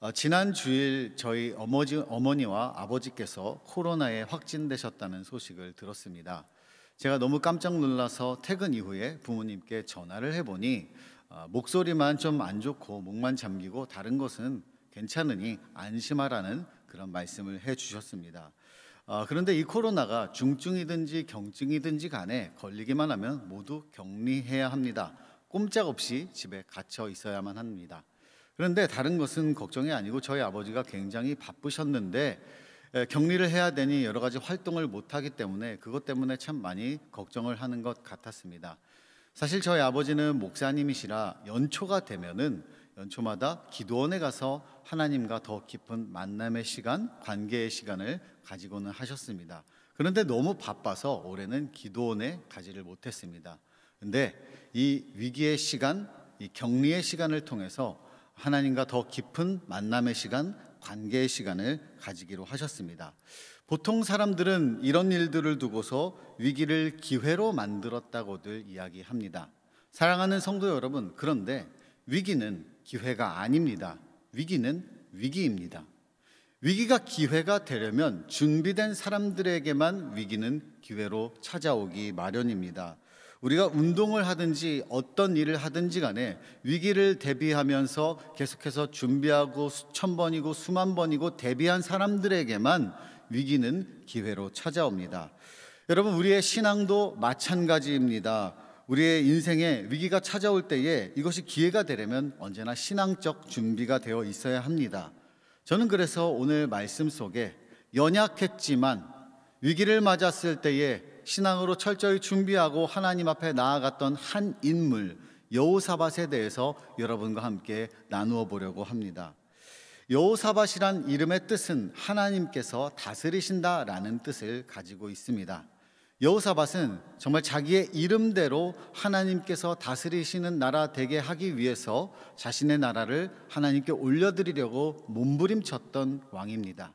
지난 주일 저희 어머니와 아버지께서 코로나에 확진되셨다는 소식을 들었습니다. 제가 너무 깜짝 놀라서 퇴근 이후에 부모님께 전화를 해보니 목소리만 좀 안 좋고 목만 잠기고 다른 것은 괜찮으니 안심하라는 그런 말씀을 해주셨습니다. 그런데 이 코로나가 중증이든지 경증이든지 간에 걸리기만 하면 모두 격리해야 합니다. 꼼짝없이 집에 갇혀 있어야만 합니다. 그런데 다른 것은 걱정이 아니고 저희 아버지가 굉장히 바쁘셨는데 격리를 해야 되니 여러 가지 활동을 못하기 때문에 그것 때문에 참 많이 걱정을 하는 것 같았습니다. 사실 저희 아버지는 목사님이시라 연초가 되면은 연초마다 기도원에 가서 하나님과 더 깊은 만남의 시간, 관계의 시간을 가지고는 하셨습니다. 그런데 너무 바빠서 올해는 기도원에 가지를 못했습니다. 그런데 이 위기의 시간, 이 격리의 시간을 통해서 하나님과 더 깊은 만남의 시간, 관계의 시간을 가지기로 하셨습니다. 보통 사람들은 이런 일들을 두고서 위기를 기회로 만들었다고들 이야기합니다. 사랑하는 성도 여러분, 그런데 위기는 기회가 아닙니다. 위기는 위기입니다. 위기가 기회가 되려면 준비된 사람들에게만 위기는 기회로 찾아오기 마련입니다. 우리가 운동을 하든지 어떤 일을 하든지 간에 위기를 대비하면서 계속해서 준비하고 수천 번이고 수만 번이고 대비한 사람들에게만 위기는 기회로 찾아옵니다. 여러분, 우리의 신앙도 마찬가지입니다. 우리의 인생에 위기가 찾아올 때에 이것이 기회가 되려면 언제나 신앙적 준비가 되어 있어야 합니다. 저는 그래서 오늘 말씀 속에 연약했지만 위기를 맞았을 때에 신앙으로 철저히 준비하고 하나님 앞에 나아갔던 한 인물 여호사밧에 대해서 여러분과 함께 나누어 보려고 합니다. 여호사밧이란 이름의 뜻은 하나님께서 다스리신다라는 뜻을 가지고 있습니다. 여호사밧은 정말 자기의 이름대로 하나님께서 다스리시는 나라 되게 하기 위해서 자신의 나라를 하나님께 올려드리려고 몸부림쳤던 왕입니다.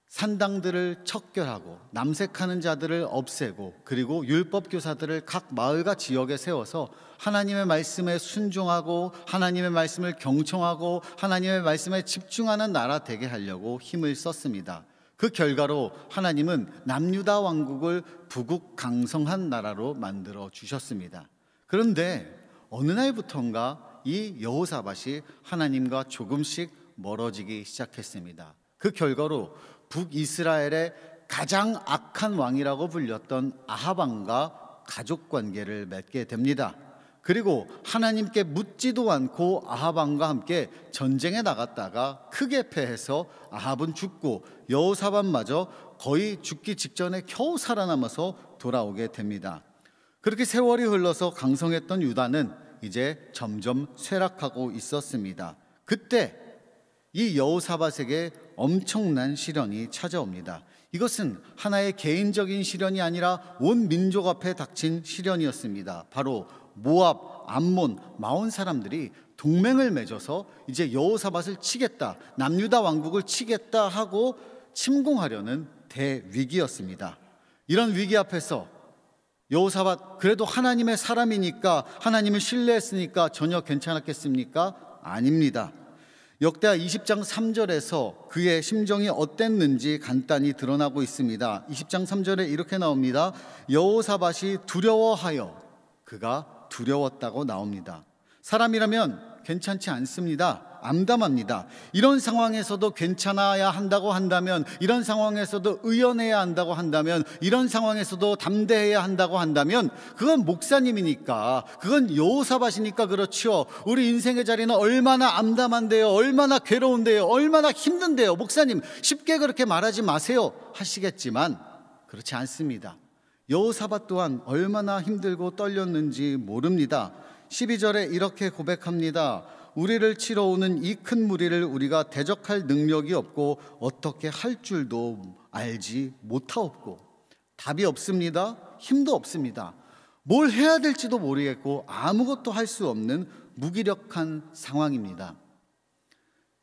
산당들을 척결하고 남색하는 자들을 없애고 그리고 율법교사들을 각 마을과 지역에 세워서 하나님의 말씀에 순종하고 하나님의 말씀을 경청하고 하나님의 말씀에 집중하는 나라 되게 하려고 힘을 썼습니다. 그 결과로 하나님은 남유다 왕국을 부국강성한 나라로 만들어 주셨습니다. 그런데 어느 날부턴가 이 여호사밧이 하나님과 조금씩 멀어지기 시작했습니다. 그 결과로 북이스라엘의 가장 악한 왕이라고 불렸던 아합 왕과 가족 관계를 맺게 됩니다. 그리고 하나님께 묻지도 않고 아합 왕과 함께 전쟁에 나갔다가 크게 패해서 아합은 죽고 여호사밧마저 거의 죽기 직전에 겨우 살아남아서 돌아오게 됩니다. 그렇게 세월이 흘러서 강성했던 유다는 이제 점점 쇠락하고 있었습니다. 그때 이 여호사밧에게 엄청난 시련이 찾아옵니다. 이것은 하나의 개인적인 시련이 아니라 온 민족 앞에 닥친 시련이었습니다. 바로 모압, 암몬, 마온 사람들이 동맹을 맺어서 이제 여호사밧을 치겠다, 남유다 왕국을 치겠다 하고 침공하려는 대위기였습니다. 이런 위기 앞에서 여호사밧 그래도 하나님의 사람이니까 하나님을 신뢰했으니까 전혀 괜찮았겠습니까? 아닙니다. 역대하 20장 3절에서 그의 심정이 어땠는지 간단히 드러나고 있습니다. 20장 3절에 이렇게 나옵니다. 여호사밧이 두려워하여 그가 두려웠다고 나옵니다. 사람이라면 괜찮지 않습니다. 암담합니다. 이런 상황에서도 괜찮아야 한다고 한다면, 이런 상황에서도 의연해야 한다고 한다면, 이런 상황에서도 담대해야 한다고 한다면 그건 목사님이니까, 그건 여호사밧이니까 그렇죠. 우리 인생의 자리는 얼마나 암담한데요, 얼마나 괴로운데요, 얼마나 힘든데요. 목사님 쉽게 그렇게 말하지 마세요 하시겠지만 그렇지 않습니다. 여호사밧 또한 얼마나 힘들고 떨렸는지 모릅니다. 12절에 이렇게 고백합니다. 우리를 치러 오는 이 큰 무리를 우리가 대적할 능력이 없고 어떻게 할 줄도 알지 못하옵고. 답이 없습니다. 힘도 없습니다. 뭘 해야 될지도 모르겠고 아무것도 할 수 없는 무기력한 상황입니다.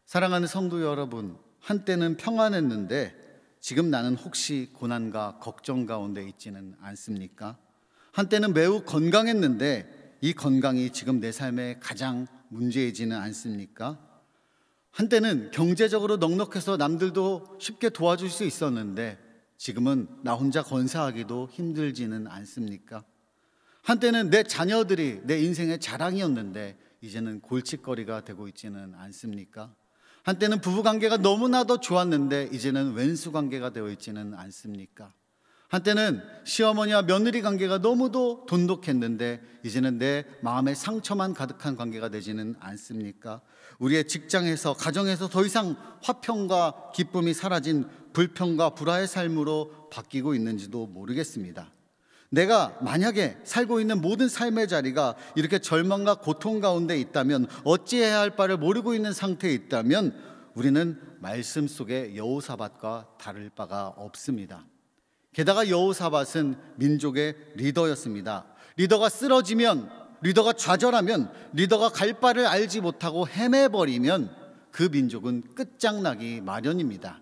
사랑하는 성도 여러분, 한때는 평안했는데 지금 나는 혹시 고난과 걱정 가운데 있지는 않습니까? 한때는 매우 건강했는데 이 건강이 지금 내 삶의 가장 문제이지는 않습니까? 한때는 경제적으로 넉넉해서 남들도 쉽게 도와줄 수 있었는데 지금은 나 혼자 건사하기도 힘들지는 않습니까? 한때는 내 자녀들이 내 인생의 자랑이었는데 이제는 골칫거리가 되고 있지는 않습니까? 한때는 부부관계가 너무나도 좋았는데 이제는 왼수관계가 되어 있지는 않습니까? 한때는 시어머니와 며느리 관계가 너무도 돈독했는데 이제는 내 마음에 상처만 가득한 관계가 되지는 않습니까? 우리의 직장에서, 가정에서 더 이상 화평과 기쁨이 사라진 불평과 불화의 삶으로 바뀌고 있는지도 모르겠습니다. 내가 만약에 살고 있는 모든 삶의 자리가 이렇게 절망과 고통 가운데 있다면, 어찌해야 할 바를 모르고 있는 상태에 있다면 우리는 말씀 속의 여호사밧과 다를 바가 없습니다. 게다가 여호사밧은 민족의 리더였습니다. 리더가 쓰러지면, 리더가 좌절하면, 리더가 갈 바를 알지 못하고 헤매버리면 그 민족은 끝장나기 마련입니다.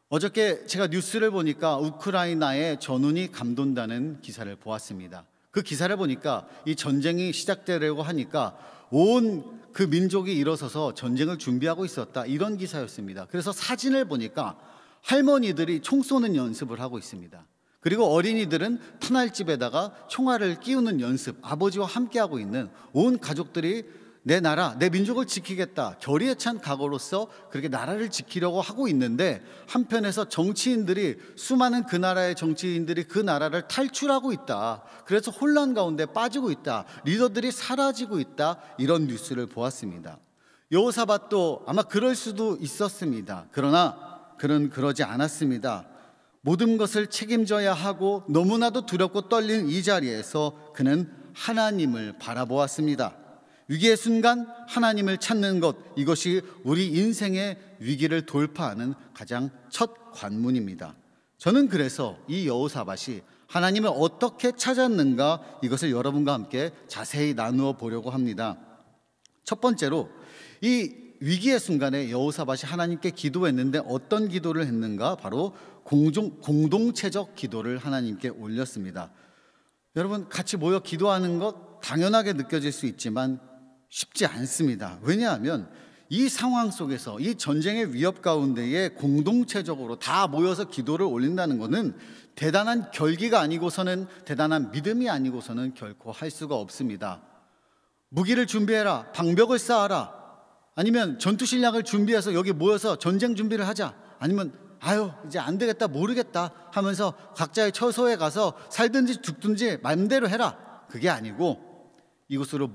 어저께 제가 뉴스를 보니까 우크라이나의 전운이 감돈다는 기사를 보았습니다. 그 기사를 보니까 이 전쟁이 시작되려고 하니까 온 그 민족이 일어서서 전쟁을 준비하고 있었다, 이런 기사였습니다. 그래서 사진을 보니까 할머니들이 총 쏘는 연습을 하고 있습니다. 그리고 어린이들은 탄알집에다가 총알을 끼우는 연습, 아버지와 함께하고 있는 온 가족들이 내 나라, 내 민족을 지키겠다, 결의에 찬 각오로서 그렇게 나라를 지키려고 하고 있는데, 한편에서 정치인들이, 수많은 그 나라의 정치인들이 그 나라를 탈출하고 있다, 그래서 혼란 가운데 빠지고 있다, 리더들이 사라지고 있다, 이런 뉴스를 보았습니다. 여호사밧도 아마 그럴 수도 있었습니다. 그러나 그는 그러지 않았습니다. 모든 것을 책임져야 하고 너무나도 두렵고 떨리는 이 자리에서 그는 하나님을 바라보았습니다. 위기의 순간 하나님을 찾는 것, 이것이 우리 인생의 위기를 돌파하는 가장 첫 관문입니다. 저는 그래서 이 여호사밧이 하나님을 어떻게 찾았는가, 이것을 여러분과 함께 자세히 나누어 보려고 합니다. 첫 번째로, 이 위기의 순간에 여호사밧이 하나님께 기도했는데 어떤 기도를 했는가? 바로 공동체적 기도를 하나님께 올렸습니다. 여러분, 같이 모여 기도하는 것 당연하게 느껴질 수 있지만 쉽지 않습니다. 왜냐하면 이 상황 속에서, 이 전쟁의 위협 가운데에 공동체적으로 다 모여서 기도를 올린다는 것은 대단한 결기가 아니고서는, 대단한 믿음이 아니고서는 결코 할 수가 없습니다. 무기를 준비해라, 방벽을 쌓아라, 아니면 전투 전략을 준비해서 여기 모여서 전쟁 준비를 하자, 아니면 아유 이제 안 되겠다, 모르겠다 하면서 각자의 처소에 가서 살든지 죽든지 마음대로 해라, 그게 아니고 이곳으로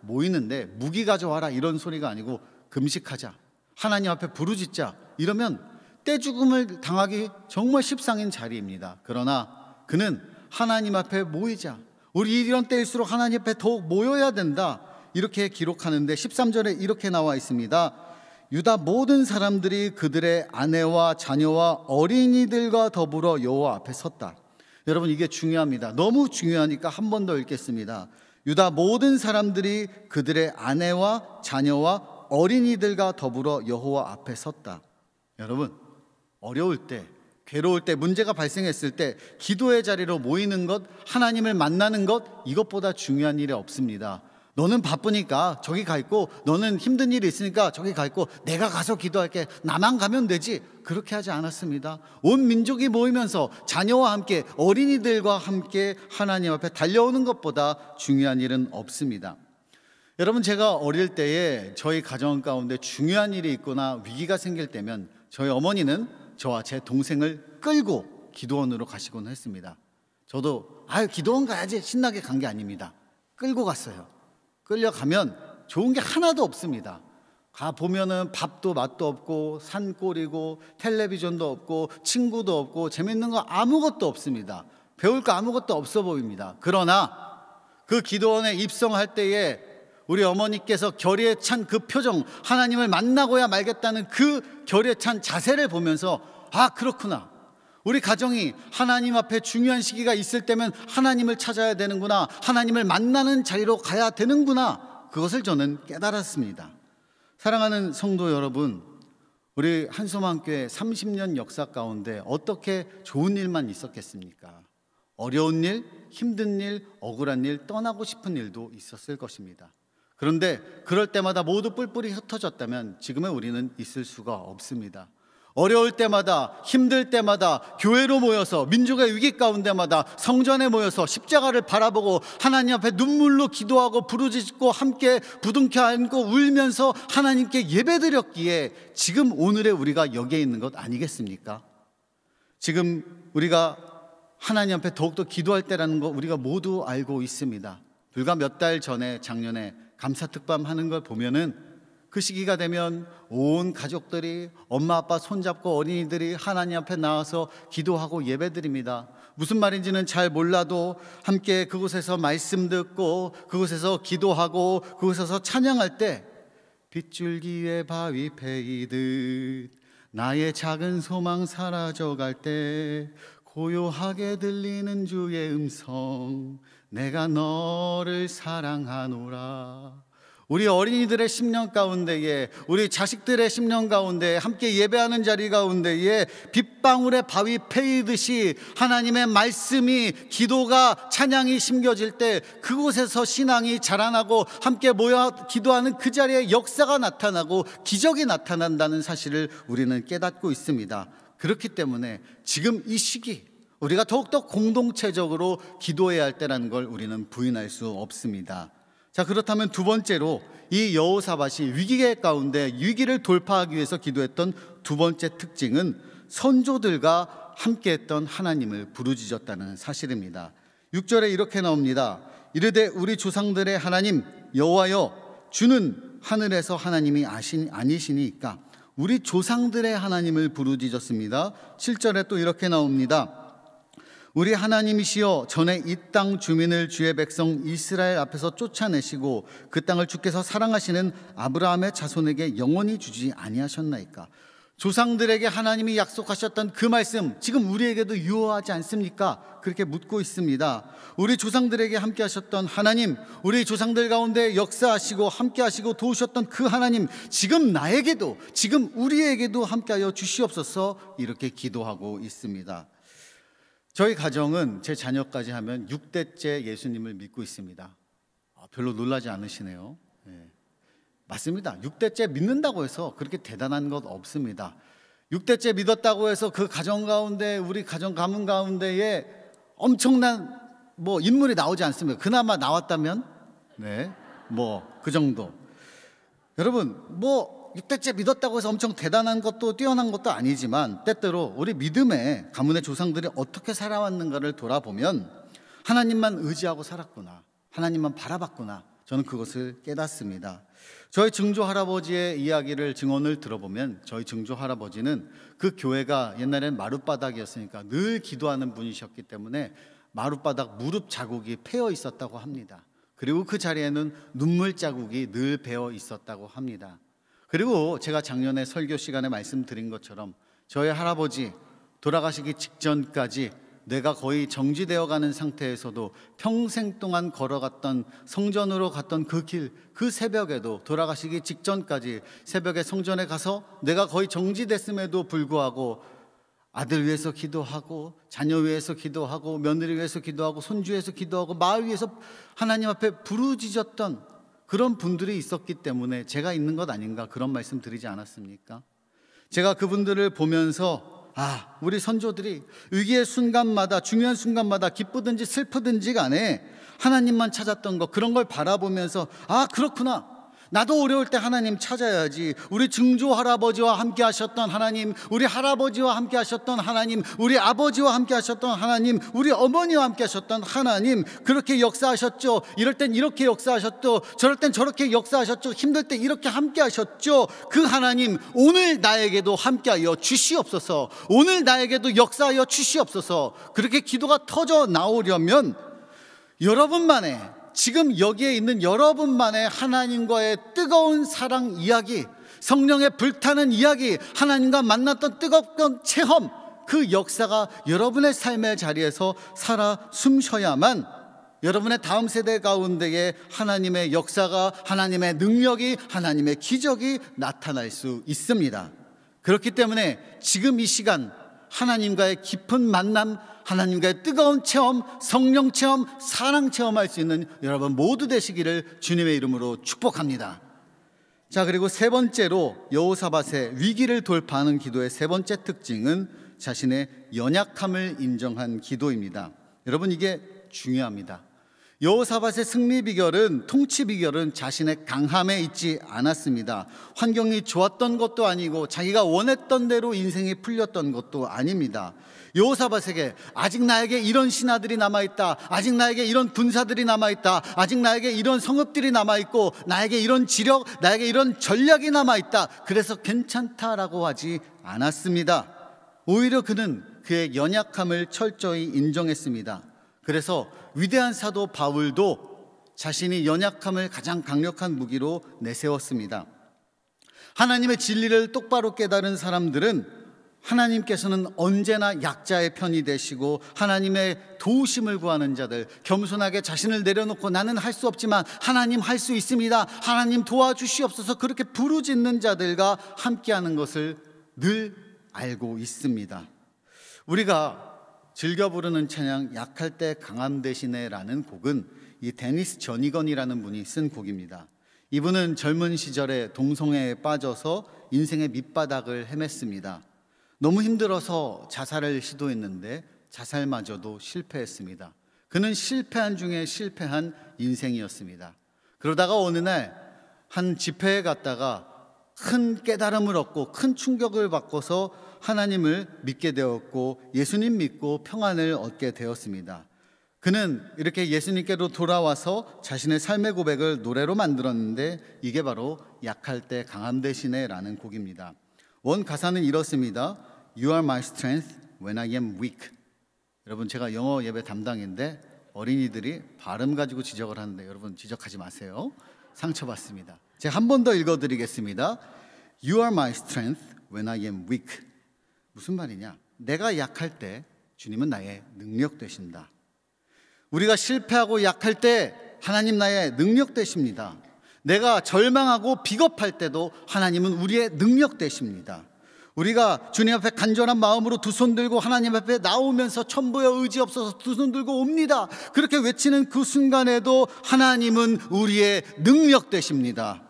모이는데 무기 가져와라, 이런 소리가 아니고 금식하자, 하나님 앞에 부르짖자, 이러면 떼죽음을 당하기 정말 십상인 자리입니다. 그러나 그는 하나님 앞에 모이자, 우리 이런 때일수록 하나님 앞에 더욱 모여야 된다, 이렇게 기록하는데 13절에 이렇게 나와 있습니다. 유다 모든 사람들이 그들의 아내와 자녀와 어린이들과 더불어 여호와 앞에 섰다. 여러분, 이게 중요합니다. 너무 중요하니까 한 번 더 읽겠습니다. 유다 모든 사람들이 그들의 아내와 자녀와 어린이들과 더불어 여호와 앞에 섰다. 여러분, 어려울 때, 괴로울 때, 문제가 발생했을 때 기도의 자리로 모이는 것, 하나님을 만나는 것, 이것보다 중요한 일이 없습니다. 너는 바쁘니까 저기 가 있고, 너는 힘든 일이 있으니까 저기 가 있고, 내가 가서 기도할게, 나만 가면 되지, 그렇게 하지 않았습니다. 온 민족이 모이면서 자녀와 함께, 어린이들과 함께 하나님 앞에 달려오는 것보다 중요한 일은 없습니다. 여러분, 제가 어릴 때에 저희 가정 가운데 중요한 일이 있거나 위기가 생길 때면 저희 어머니는 저와 제 동생을 끌고 기도원으로 가시곤 했습니다. 저도 기도원 가야지 신나게 간 게 아닙니다. 끌고 갔어요. 끌려가면 좋은 게 하나도 없습니다. 가보면은 밥도 맛도 없고, 산골이고, 텔레비전도 없고, 친구도 없고, 재밌는 거 아무것도 없습니다. 배울 거 아무것도 없어 보입니다. 그러나 그 기도원에 입성할 때에 우리 어머니께서 결의에 찬 그 표정, 하나님을 만나고야 말겠다는 그 결의에 찬 자세를 보면서, 아, 그렇구나, 우리 가정이 하나님 앞에 중요한 시기가 있을 때면 하나님을 찾아야 되는구나, 하나님을 만나는 자리로 가야 되는구나, 그것을 저는 깨달았습니다. 사랑하는 성도 여러분, 우리 한소망교회 30년 역사 가운데 어떻게 좋은 일만 있었겠습니까? 어려운 일, 힘든 일, 억울한 일, 떠나고 싶은 일도 있었을 것입니다. 그런데 그럴 때마다 모두 뿔뿔이 흩어졌다면 지금의 우리는 있을 수가 없습니다. 어려울 때마다, 힘들 때마다 교회로 모여서, 민족의 위기 가운데마다 성전에 모여서 십자가를 바라보고 하나님 앞에 눈물로 기도하고 부르짖고 함께 부둥켜 안고 울면서 하나님께 예배드렸기에 지금 오늘의 우리가 여기에 있는 것 아니겠습니까? 지금 우리가 하나님 앞에 더욱더 기도할 때라는 거 우리가 모두 알고 있습니다. 불과 몇 달 전에, 작년에 감사특밤 하는 걸 보면은 그 시기가 되면 온 가족들이, 엄마 아빠 손잡고 어린이들이 하나님 앞에 나와서 기도하고 예배드립니다. 무슨 말인지는 잘 몰라도 함께 그곳에서 말씀 듣고 그곳에서 기도하고 그곳에서 찬양할 때 빗줄기에 바위 패이듯 나의 작은 소망 사라져갈 때 고요하게 들리는 주의 음성, 내가 너를 사랑하노라. 우리 어린이들의 심령 가운데에, 우리 자식들의 심령 가운데 함께 예배하는 자리 가운데에 빗방울의 바위 패이듯이 하나님의 말씀이, 기도가, 찬양이 심겨질 때 그곳에서 신앙이 자라나고 함께 모여 기도하는 그 자리에 역사가 나타나고 기적이 나타난다는 사실을 우리는 깨닫고 있습니다. 그렇기 때문에 지금 이 시기 우리가 더욱더 공동체적으로 기도해야 할 때라는 걸 우리는 부인할 수 없습니다. 자, 그렇다면 두 번째로 이 여호사밧이 위기 가운데 위기를 돌파하기 위해서 기도했던 두 번째 특징은 선조들과 함께했던 하나님을 부르짖었다는 사실입니다. 6절에 이렇게 나옵니다. 이르되 우리 조상들의 하나님 여호와여, 주는 하늘에서 하나님이 아니시니까. 우리 조상들의 하나님을 부르짖었습니다. 7절에 또 이렇게 나옵니다. 우리 하나님이시여, 전에 이 땅 주민을 주의 백성 이스라엘 앞에서 쫓아내시고 그 땅을 주께서 사랑하시는 아브라함의 자손에게 영원히 주지 아니하셨나이까. 조상들에게 하나님이 약속하셨던 그 말씀 지금 우리에게도 유효하지 않습니까? 그렇게 묻고 있습니다. 우리 조상들에게 함께 하셨던 하나님, 우리 조상들 가운데 역사하시고 함께 하시고 도우셨던 그 하나님, 지금 나에게도, 지금 우리에게도 함께하여 주시옵소서, 이렇게 기도하고 있습니다. 저희 가정은 제 자녀까지 하면 6대째 예수님을 믿고 있습니다. 별로 놀라지 않으시네요. 네. 맞습니다. 6대째 믿는다고 해서 그렇게 대단한 것 없습니다. 6대째 믿었다고 해서 그 가정 가운데, 우리 가정 가문 가운데에 엄청난 인물이 나오지 않습니다. 그나마 나왔다면 그 정도. 여러분 6대째 믿었다고 해서 엄청 대단한 것도 뛰어난 것도 아니지만 때때로 우리 믿음의 가문의 조상들이 어떻게 살아왔는가를 돌아보면 하나님만 의지하고 살았구나, 하나님만 바라봤구나, 저는 그것을 깨닫습니다. 저희 증조 할아버지의 이야기를, 증언을 들어보면 저희 증조 할아버지는 그 교회가 옛날엔 마룻바닥이었으니까 늘 기도하는 분이셨기 때문에 마룻바닥 무릎 자국이 패여 있었다고 합니다. 그리고 그 자리에는 눈물 자국이 늘 배어 있었다고 합니다. 그리고 제가 작년에 설교 시간에 말씀드린 것처럼 저희 할아버지 돌아가시기 직전까지 뇌가 거의 정지되어 가는 상태에서도 평생 동안 걸어갔던, 성전으로 갔던 그 길, 그 새벽에도, 돌아가시기 직전까지 새벽에 성전에 가서 뇌가 거의 정지됐음에도 불구하고 아들 위해서 기도하고, 자녀 위해서 기도하고, 며느리 위해서 기도하고, 손주 위해서 기도하고, 마을 위해서 하나님 앞에 부르짖었던 그런 분들이 있었기 때문에 제가 있는 것 아닌가, 그런 말씀 드리지 않았습니까? 제가 그분들을 보면서 우리 선조들이 위기의 순간마다, 중요한 순간마다 기쁘든지 슬프든지 간에 하나님만 찾았던 것, 그런 걸 바라보면서 그렇구나, 나도 어려울 때 하나님 찾아야지. 우리 증조 할아버지와 함께 하셨던 하나님, 우리 할아버지와 함께 하셨던 하나님, 우리 아버지와 함께 하셨던 하나님, 우리 어머니와 함께 하셨던 하나님, 그렇게 역사하셨죠. 이럴 땐 이렇게 역사하셨죠. 저럴 땐 저렇게 역사하셨죠. 힘들 때 이렇게 함께 하셨죠. 그 하나님, 오늘 나에게도 함께하여 주시옵소서, 오늘 나에게도 역사하여 주시옵소서. 그렇게 기도가 터져 나오려면 여러분만의, 지금 여기에 있는 여러분만의 하나님과의 뜨거운 사랑 이야기, 성령의 불타는 이야기, 하나님과 만났던 뜨겁던 체험, 그 역사가 여러분의 삶의 자리에서 살아 숨쉬어야만 여러분의 다음 세대 가운데에 하나님의 역사가, 하나님의 능력이, 하나님의 기적이 나타날 수 있습니다. 그렇기 때문에 지금 이 시간 하나님과의 깊은 만남, 하나님과의 뜨거운 체험, 성령 체험, 사랑 체험할 수 있는 여러분 모두 되시기를 주님의 이름으로 축복합니다. 자, 그리고 세 번째로 여호사밧의 위기를 돌파하는 기도의 세 번째 특징은 자신의 연약함을 인정한 기도입니다. 여러분, 이게 중요합니다. 여호사밧의 승리 비결은, 통치 비결은 자신의 강함에 있지 않았습니다. 환경이 좋았던 것도 아니고 자기가 원했던 대로 인생이 풀렸던 것도 아닙니다. 여호사밧에게 아직 나에게 이런 신하들이 남아있다, 아직 나에게 이런 군사들이 남아있다, 아직 나에게 이런 성읍들이 남아있고 나에게 이런 지력, 나에게 이런 전략이 남아있다, 그래서 괜찮다라고 하지 않았습니다. 오히려 그는 그의 연약함을 철저히 인정했습니다. 그래서 위대한 사도 바울도 자신이 연약함을 가장 강력한 무기로 내세웠습니다. 하나님의 진리를 똑바로 깨달은 사람들은 하나님께서는 언제나 약자의 편이 되시고 하나님의 도우심을 구하는 자들, 겸손하게 자신을 내려놓고 나는 할 수 없지만 하나님 할 수 있습니다, 하나님 도와주시옵소서, 그렇게 부르짖는 자들과 함께하는 것을 늘 알고 있습니다. 우리가 즐겨 부르는 찬양 약할 때 강함 되시네 라는 곡은 이 데니스 저니건이라는 분이 쓴 곡입니다. 이분은 젊은 시절에 동성애에 빠져서 인생의 밑바닥을 헤맸습니다. 너무 힘들어서 자살을 시도했는데 자살마저도 실패했습니다. 그는 실패한 중에 실패한 인생이었습니다. 그러다가 어느 날 한 집회에 갔다가 큰 깨달음을 얻고 큰 충격을 받고서 하나님을 믿게 되었고 예수님 믿고 평안을 얻게 되었습니다. 그는 이렇게 예수님께로 돌아와서 자신의 삶의 고백을 노래로 만들었는데 이게 바로 약할 때 강함 되시네 라는 곡입니다. 원 가사는 이렇습니다. You are my strength when I am weak. 여러분, 제가 영어 예배 담당인데 어린이들이 발음 가지고 지적을 하는데 여러분 지적하지 마세요. 상처받습니다. 제가 한 번 더 읽어드리겠습니다. You are my strength when I am weak. 무슨 말이냐? 내가 약할 때 주님은 나의 능력 되신다. 우리가 실패하고 약할 때 하나님 나의 능력 되십니다. 내가 절망하고 비겁할 때도 하나님은 우리의 능력 되십니다. 우리가 주님 앞에 간절한 마음으로 두 손 들고 하나님 앞에 나오면서 천부여 의지 없어서 두 손 들고 옵니다. 그렇게 외치는 그 순간에도 하나님은 우리의 능력 되십니다.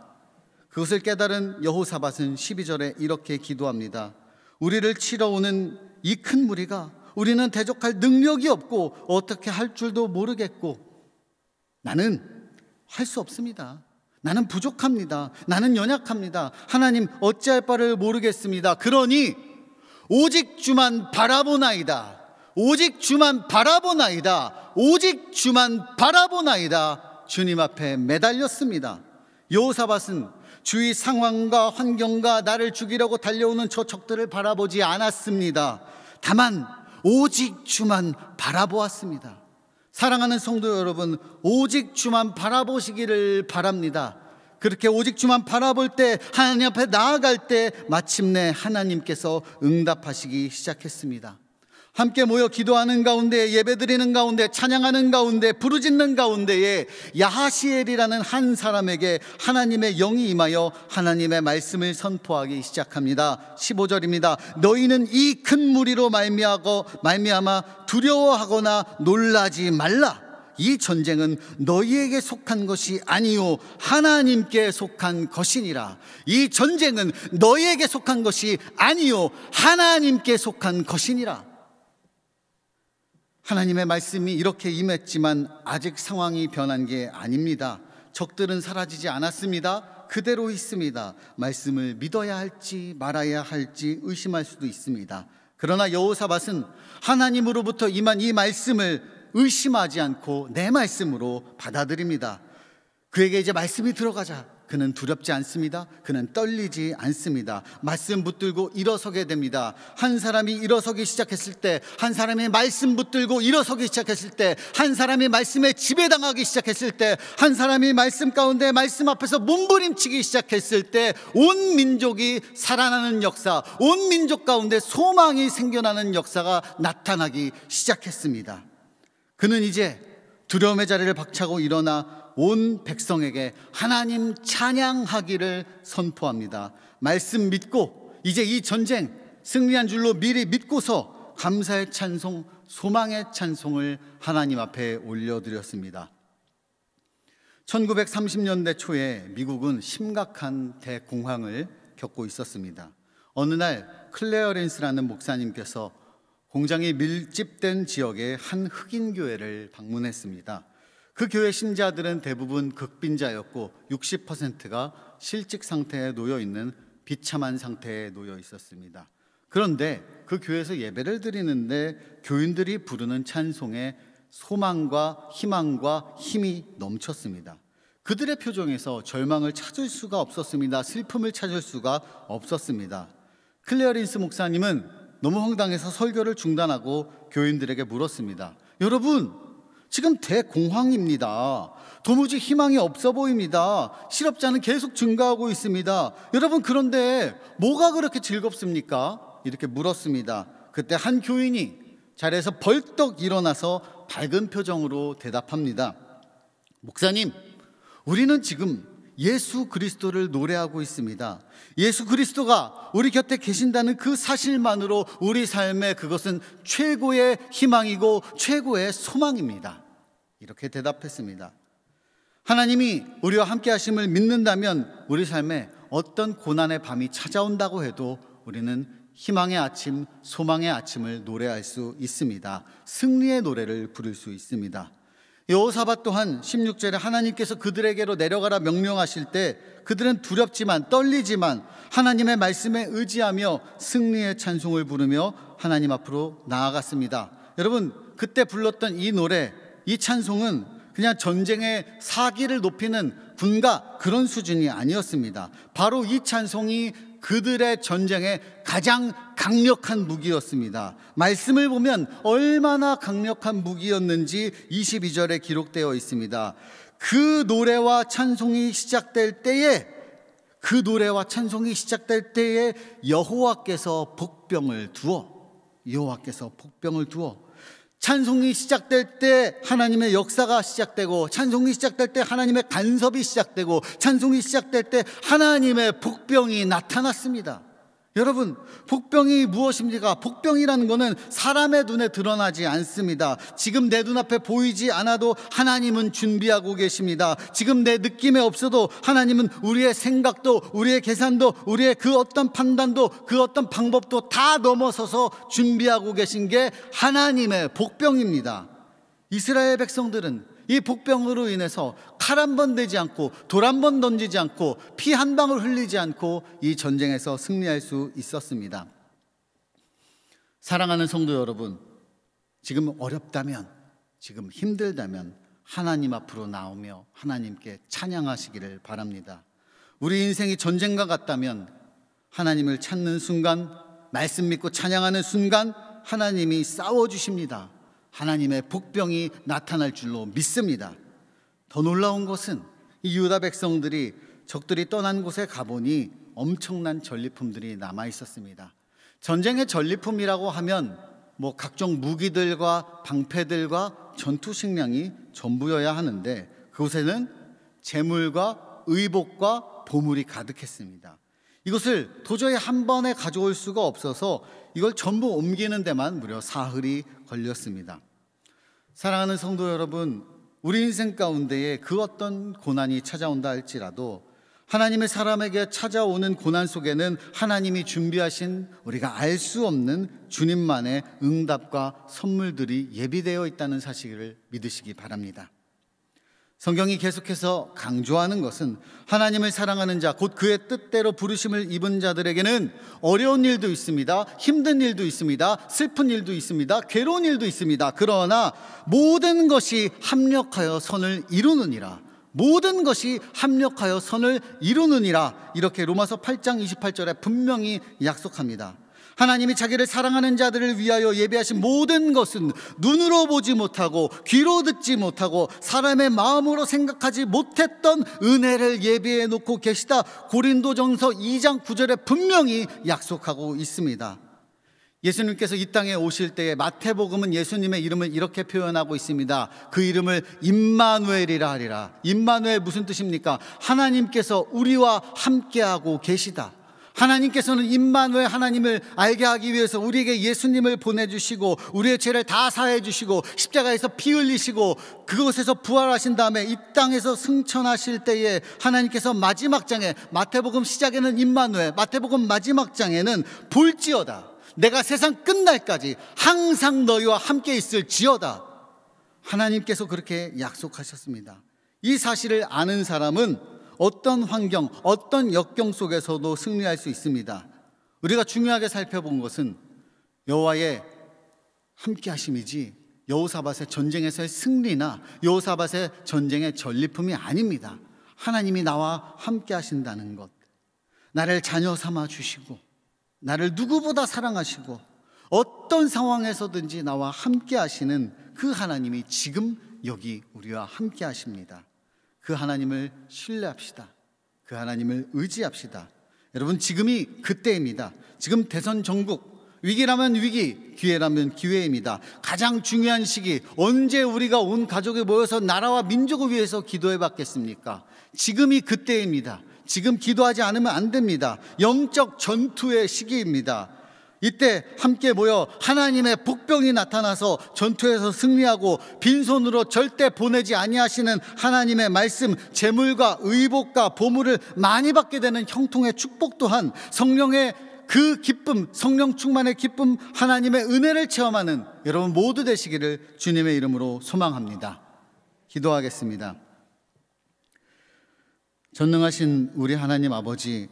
그것을 깨달은 여호사밧은 12절에 이렇게 기도합니다. 우리를 치러 오는 이 큰 무리가 우리는 대적할 능력이 없고 어떻게 할 줄도 모르겠고 나는 할 수 없습니다. 나는 부족합니다. 나는 연약합니다. 하나님 어찌할 바를 모르겠습니다. 그러니 오직 주만 바라보나이다. 오직 주만 바라보나이다. 오직 주만 바라보나이다. 주님 앞에 매달렸습니다. 여호사밧은 주위 상황과 환경과 나를 죽이려고 달려오는 저 적들을 바라보지 않았습니다. 다만 오직 주만 바라보았습니다. 사랑하는 성도 여러분, 오직 주만 바라보시기를 바랍니다. 그렇게 오직 주만 바라볼 때, 하나님 앞에 나아갈 때 마침내 하나님께서 응답하시기 시작했습니다. 함께 모여 기도하는 가운데, 예배드리는 가운데, 찬양하는 가운데, 부르짖는 가운데에 야하시엘이라는 한 사람에게 하나님의 영이 임하여 하나님의 말씀을 선포하기 시작합니다. 15절입니다. 너희는 이 큰 무리로 말미암아 두려워하거나 놀라지 말라. 이 전쟁은 너희에게 속한 것이 아니요 하나님께 속한 것이니라. 이 전쟁은 너희에게 속한 것이 아니요 하나님께 속한 것이니라. 하나님의 말씀이 이렇게 임했지만 아직 상황이 변한 게 아닙니다. 적들은 사라지지 않았습니다. 그대로 있습니다. 말씀을 믿어야 할지 말아야 할지 의심할 수도 있습니다. 그러나 여호사밧은 하나님으로부터 임한 이 말씀을 의심하지 않고 내 말씀으로 받아들입니다. 그에게 이제 말씀이 들어가자 그는 두렵지 않습니다. 그는 떨리지 않습니다. 말씀 붙들고 일어서게 됩니다. 한 사람이 일어서기 시작했을 때, 한 사람이 말씀 붙들고 일어서기 시작했을 때, 한 사람이 말씀에 지배당하기 시작했을 때, 한 사람이 말씀 가운데 말씀 앞에서 몸부림치기 시작했을 때 온 민족이 살아나는 역사, 온 민족 가운데 소망이 생겨나는 역사가 나타나기 시작했습니다. 그는 이제 두려움의 자리를 박차고 일어나 온 백성에게 하나님 찬양하기를 선포합니다. 말씀 믿고 이제 이 전쟁 승리한 줄로 미리 믿고서 감사의 찬송 소망의 찬송을 하나님 앞에 올려드렸습니다. 1930년대 초에 미국은 심각한 대공황을 겪고 있었습니다. 어느 날 클레어렌스라는 목사님께서 공장이 밀집된 지역의 한 흑인 교회를 방문했습니다. 그 교회 신자들은 대부분 극빈자였고 60%가 실직 상태에 놓여 있는 비참한 상태에 놓여 있었습니다. 그런데 그 교회에서 예배를 드리는데 교인들이 부르는 찬송에 소망과 희망과 힘이 넘쳤습니다. 그들의 표정에서 절망을 찾을 수가 없었습니다. 슬픔을 찾을 수가 없었습니다. 클레어린스 목사님은 너무 황당해서 설교를 중단하고 교인들에게 물었습니다. 여러분, 지금 대공황입니다. 도무지 희망이 없어 보입니다. 실업자는 계속 증가하고 있습니다. 여러분, 그런데 뭐가 그렇게 즐겁습니까? 이렇게 물었습니다. 그때 한 교인이 자리에서 벌떡 일어나서 밝은 표정으로 대답합니다. 목사님, 우리는 지금 예수 그리스도를 노래하고 있습니다. 예수 그리스도가 우리 곁에 계신다는 그 사실만으로 우리 삶에 그것은 최고의 희망이고 최고의 소망입니다. 이렇게 대답했습니다. 하나님이 우리와 함께 하심을 믿는다면 우리 삶에 어떤 고난의 밤이 찾아온다고 해도 우리는 희망의 아침, 소망의 아침을 노래할 수 있습니다. 승리의 노래를 부를 수 있습니다. 여호사밧 또한 16절에 하나님께서 그들에게로 내려가라 명령하실 때 그들은 두렵지만 떨리지만 하나님의 말씀에 의지하며 승리의 찬송을 부르며 하나님 앞으로 나아갔습니다. 여러분, 그때 불렀던 이 노래, 이 찬송은 그냥 전쟁의 사기를 높이는 군가 그런 수준이 아니었습니다. 바로 이 찬송이 그들의 전쟁의 가장 강력한 무기였습니다. 말씀을 보면 얼마나 강력한 무기였는지 22절에 기록되어 있습니다. 그 노래와 찬송이 시작될 때에 여호와께서 복병을 두어 찬송이 시작될 때 하나님의 역사가 시작되고, 찬송이 시작될 때 하나님의 간섭이 시작되고, 찬송이 시작될 때 하나님의 복병이 나타났습니다. 여러분, 복병이 무엇입니까? 복병이라는 것은 사람의 눈에 드러나지 않습니다. 지금 내 눈앞에 보이지 않아도 하나님은 준비하고 계십니다. 지금 내 느낌에 없어도 하나님은 우리의 생각도, 우리의 계산도, 우리의 그 어떤 판단도, 그 어떤 방법도 다 넘어서서 준비하고 계신 게 하나님의 복병입니다. 이스라엘 백성들은 이 복병으로 인해서 칼 한 번 대지 않고 돌 한 번 던지지 않고 피 한 방울 흘리지 않고 이 전쟁에서 승리할 수 있었습니다. 사랑하는 성도 여러분, 지금 어렵다면, 지금 힘들다면 하나님 앞으로 나오며 하나님께 찬양하시기를 바랍니다. 우리 인생이 전쟁과 같다면 하나님을 찾는 순간, 말씀 믿고 찬양하는 순간 하나님이 싸워주십니다. 하나님의 복병이 나타날 줄로 믿습니다. 더 놀라운 것은 이 유다 백성들이 적들이 떠난 곳에 가보니 엄청난 전리품들이 남아 있었습니다. 전쟁의 전리품이라고 하면 각종 무기들과 방패들과 전투 식량이 전부여야 하는데 그곳에는 재물과 의복과 보물이 가득했습니다. 이것을 도저히 한 번에 가져올 수가 없어서 이걸 전부 옮기는 데만 무려 사흘이 걸렸습니다. 사랑하는 성도 여러분, 우리 인생 가운데에 그 어떤 고난이 찾아온다 할지라도 하나님의 사람에게 찾아오는 고난 속에는 하나님이 준비하신 우리가 알 수 없는 주님만의 응답과 선물들이 예비되어 있다는 사실을 믿으시기 바랍니다. 성경이 계속해서 강조하는 것은 하나님을 사랑하는 자, 곧 그의 뜻대로 부르심을 입은 자들에게는 어려운 일도 있습니다. 힘든 일도 있습니다. 슬픈 일도 있습니다. 괴로운 일도 있습니다. 그러나 모든 것이 합력하여 선을 이루느니라. 모든 것이 합력하여 선을 이루느니라. 이렇게 로마서 8장 28절에 분명히 약속합니다. 하나님이 자기를 사랑하는 자들을 위하여 예비하신 모든 것은 눈으로 보지 못하고 귀로 듣지 못하고 사람의 마음으로 생각하지 못했던 은혜를 예비해 놓고 계시다. 고린도전서 2장 9절에 분명히 약속하고 있습니다. 예수님께서 이 땅에 오실 때에 마태복음은 예수님의 이름을 이렇게 표현하고 있습니다. 그 이름을 임마누엘이라 하리라. 임마누엘 무슨 뜻입니까? 하나님께서 우리와 함께하고 계시다. 하나님께서는 임마누엘 하나님을 알게 하기 위해서 우리에게 예수님을 보내주시고 우리의 죄를 다 사해 주시고 십자가에서 피 흘리시고 그곳에서 부활하신 다음에 이 땅에서 승천하실 때에 하나님께서 마지막 장에, 마태복음 시작에는 임마누엘, 마태복음 마지막 장에는 볼지어다 내가 세상 끝날까지 항상 너희와 함께 있을지어다, 하나님께서 그렇게 약속하셨습니다. 이 사실을 아는 사람은 어떤 환경, 어떤 역경 속에서도 승리할 수 있습니다. 우리가 중요하게 살펴본 것은 여호와의 함께 하심이지 여호사밧의 전쟁에서의 승리나 여호사밧의 전쟁의 전리품이 아닙니다. 하나님이 나와 함께 하신다는 것, 나를 자녀 삼아 주시고 나를 누구보다 사랑하시고 어떤 상황에서든지 나와 함께 하시는 그 하나님이 지금 여기 우리와 함께 하십니다. 그 하나님을 신뢰합시다. 그 하나님을 의지합시다. 여러분, 지금이 그때입니다. 지금 대선 전국, 위기라면 위기, 기회라면 기회입니다. 가장 중요한 시기, 언제 우리가 온 가족이 모여서 나라와 민족을 위해서 기도해 받겠습니까? 지금이 그때입니다. 지금 기도하지 않으면 안 됩니다. 영적 전투의 시기입니다. 이때 함께 모여 하나님의 복병이 나타나서 전투에서 승리하고 빈손으로 절대 보내지 아니하시는 하나님의 말씀, 재물과 의복과 보물을 많이 받게 되는 형통의 축복 또한 성령의 그 기쁨, 성령 충만의 기쁨, 하나님의 은혜를 체험하는 여러분 모두 되시기를 주님의 이름으로 소망합니다. 기도하겠습니다. 전능하신 우리 하나님 아버지,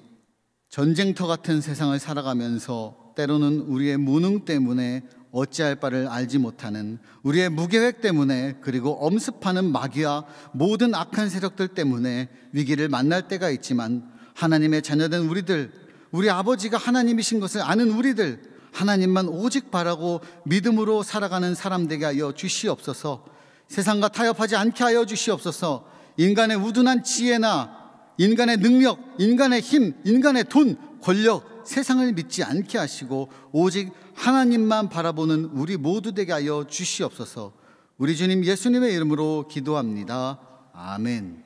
전쟁터 같은 세상을 살아가면서 때로는 우리의 무능 때문에 어찌할 바를 알지 못하는, 우리의 무계획 때문에, 그리고 엄습하는 마귀와 모든 악한 세력들 때문에 위기를 만날 때가 있지만 하나님의 자녀된 우리들, 우리 아버지가 하나님이신 것을 아는 우리들, 하나님만 오직 바라고 믿음으로 살아가는 사람 되게 하여 주시옵소서. 세상과 타협하지 않게 하여 주시옵소서. 인간의 우둔한 지혜나 인간의 능력, 인간의 힘, 인간의 돈, 권력, 세상을 믿지 않게 하시고 오직 하나님만 바라보는 우리 모두 되게 하여 주시옵소서. 우리 주님 예수님의 이름으로 기도합니다. 아멘.